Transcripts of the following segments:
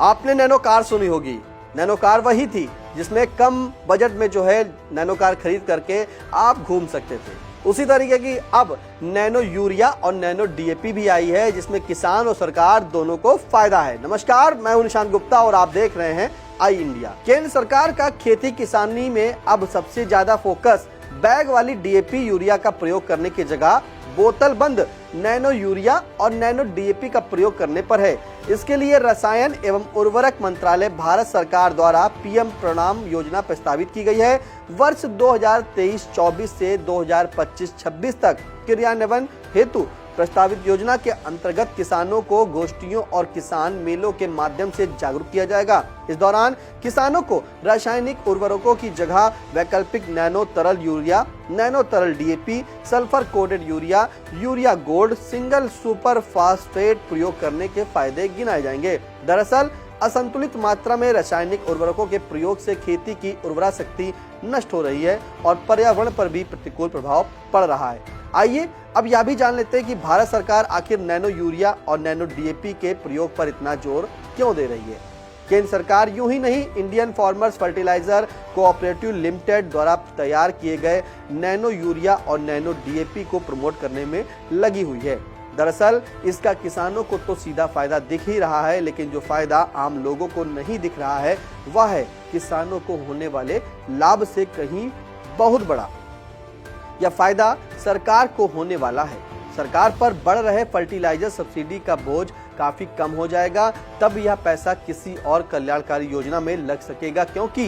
आपने nano car सुनी होगी। नैनो कार वही थी जिसमें कम बजट में जो है नैनो कार खरीद करके आप घूम सकते थे। उसी तरीके की अब नैनो यूरिया और नैनो डीएपी भी आई है, जिसमें किसान और सरकार दोनों को फायदा है। नमस्कार, मैं हूं निशांत गुप्ता और आप देख रहे हैं आई इंडिया। केंद्र सरकार का खेती किसानी में अब सबसे ज्यादा फोकस बैग वाली डीएपी यूरिया का प्रयोग करने की जगह बोतल बंद नैनो यूरिया और नैनो डीएपी का प्रयोग करने पर है। इसके लिए रसायन एवं उर्वरक मंत्रालय भारत सरकार द्वारा पीएम प्रणाम योजना प्रस्तावित की गई है। वर्ष 2023-24 से 2025-26 तक क्रियान्वयन हेतु प्रस्तावित योजना के अंतर्गत किसानों को गोष्ठियों और किसान मेलों के माध्यम से जागरूक किया जाएगा। इस दौरान किसानों को रासायनिक उर्वरकों की जगह वैकल्पिक नैनो तरल यूरिया, नैनो तरल DAP, sulphur coated urea, urea gold, single super phosphate प्रयोग करने के फायदे गिनाए जाएंगे। दरअसल असंतुलित मात्रा में रासायनिक उर्वरकों के प्रयोग से खेती की उर्वरा शक्ति नष्ट हो रही है और पर्यावरण पर भी प्रतिकूल प्रभाव पड़ रहा है। आइए अब यह भी जान लेते हैं कि भारत सरकार आखिर नैनो यूरिया और नैनो डीएपी के प्रयोग पर इतना जोर क्यों दे रही है। केंद्र सरकार यूं ही नहीं, Indian farmers fertiliser cooperative limited द्वारा तैयार किए गए नैनो यूरिया और नैनो डीएपी को प्रमोट करने में लगी हुई है। दरअसल इसका किसानों को तो सीधा फायदा दिख ही रहा है, लेकिन जो फायदा आम लोगों को नहीं दिख रहा है वह है किसानों को होने वाले लाभ से कहीं बहुत बड़ा। यह फायदा सरकार को होने वाला है। सरकार पर बढ़ रहे फर्टिलाइजर सब्सिडी का बोझ काफी कम हो जाएगा, तब यह पैसा किसी और कल्याणकारी योजना में लग सकेगा, क्योंकि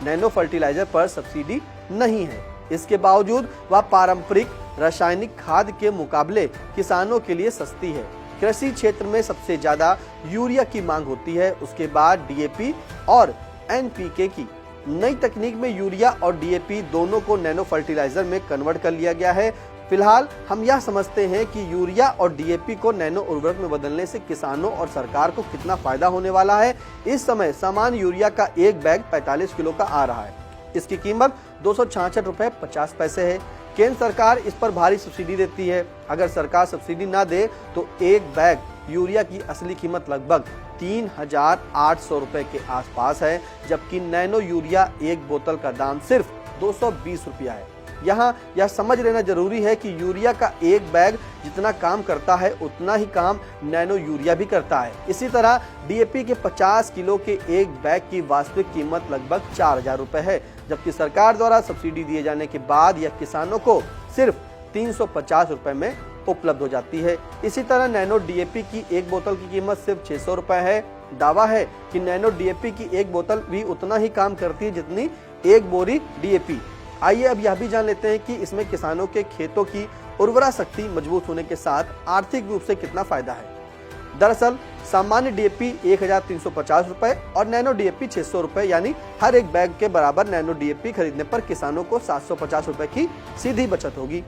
नैनो फर्टिलाइजर पर सब्सिडी नहीं है। इसके बावजूद वह पारंपरिक रासायनिक खाद के मुकाबले किसानों के लिए सस्ती है। कृषि क्षेत्र में सबसे ज्यादा यूरिया की मांग होती है, उसके बाद डीएपी और एनपीके की। नई तकनीक में यूरिया और डीएपी दोनों को नैनो फर्टिलाइजर में कन्वर्ट कर लिया गया है। फिलहाल हम यह समझते हैं कि यूरिया और डीएपी को नैनो उर्वरक में बदलने से किसानों और सरकार को कितना फायदा होने वाला है। इस समय सामान्य यूरिया का एक बैग 45 किलो का आ रहा है। इसकी कीमत 266 रुपए 50 पैसे है। केंद्र सरकार इस पर भारी सब्सिडी देती है। अगर सरकार सब्सिडी ना दे तो एक बैग यूरिया की असली कीमत लगभग 3,800 रुपए के आसपास है, जबकि नैनो यूरिया एक बोतल का दाम सिर्फ 220 रुपया है। यहाँ यह समझ लेना जरूरी है कि यूरिया का एक बैग जितना काम करता है उतना ही काम नैनो यूरिया भी करता है। इसी तरह डीएपी के 50 किलो के एक बैग की वास्तविक कीमत लगभग 4,000 रुपए है, जबकि सरकार द्वारा सब्सिडी दिए जाने के बाद यह किसानों को सिर्फ 350 रुपए में उपलब्ध हो जाती है। इसी तरह नैनो डीएपी की एक बोतल की कीमत सिर्फ 600 रुपए है। दावा है कि नैनो डीएपी की एक बोतल भी उतना ही काम करती है जितनी एक बोरी डीएपी। आइए अब यह भी जान लेते हैं कि इसमें किसानों के खेतों की उर्वरा शक्ति मजबूत होने के साथ आर्थिक रूप से कितना फायदा है। दरअसल सामान्य डीएपी 1,350 रुपए और नैनो डीएपी 600 रुपए, यानी हर एक बैग के बराबर नैनो डीएपी खरीदने पर किसानों को 750 रुपए की सीधी बचत होगी,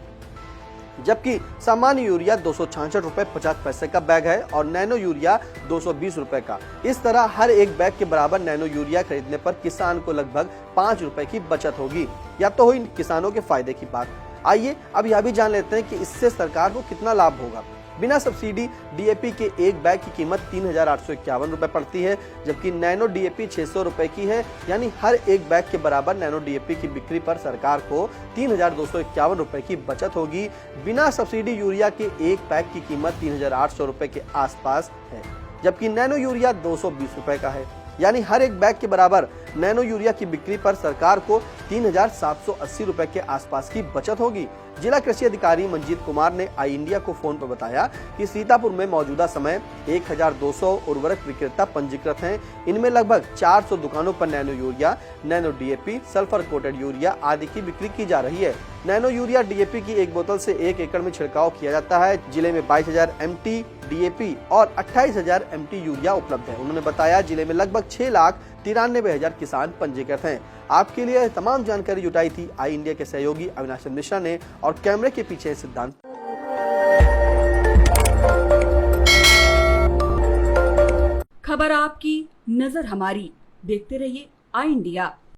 जबकि सामान्य यूरिया 266 रुपए 50 पैसे का बैग है और नैनो यूरिया 220 रुपए का। इस तरह हर एक बैग के बराबर नैनो यूरिया खरीदने पर किसान को लगभग 5 रुपए की बचत होगी। या तो हुई किसानों के फायदे की बात। आइए अब यह भी जान लेते हैं कि इससे सरकार को कितना लाभ होगा। बिना सब्सिडी डीएपी के एक बैग की कीमत 3,851 रुपए पड़ती है, जबकि नैनो डीएपी 600 रुपए की है, यानी हर एक बैग के बराबर नैनो डीएपी की बिक्री पर सरकार को 3,251 रुपए की बचत होगी। बिना सब्सिडी यूरिया के एक पैक की कीमत 3,800 रुपए के आसपास है, जबकि नैनो यूरिया 220 रुपए का है, यानी हर एक बैग के बराबर नैनो यूरिया की बिक्री पर सरकार को 3,780 रुपए के आसपास की बचत होगी। जिला कृषि अधिकारी मंजीत कुमार ने आई इंडिया को फोन पर बताया कि सीतापुर में मौजूदा समय 1,200 उर्वरक विक्रेता पंजीकृत हैं। इनमें लगभग 400 दुकानों पर nano urea, nano DAP, sulphur coated urea आदि की बिक्री की जा रही है। नैनो यूरिया डीएपी की एक बोतल से 1 एकड़ में छिड़काव किया जाता है। जिले में 22,000 MT डीएपी और 28,000 MT यूरिया उपलब्ध है। उन्होंने बताया जिले में लगभग 6,93,000 किसान पंजीकृत हैं। आपके लिए तमाम जानकारी जुटाई थी आई इंडिया के सहयोगी अविनाश मिश्रा ने, और कैमरे के पीछे सिद्धांत। खबर आपकी, नजर हमारी। देखते रहिए आई इंडिया।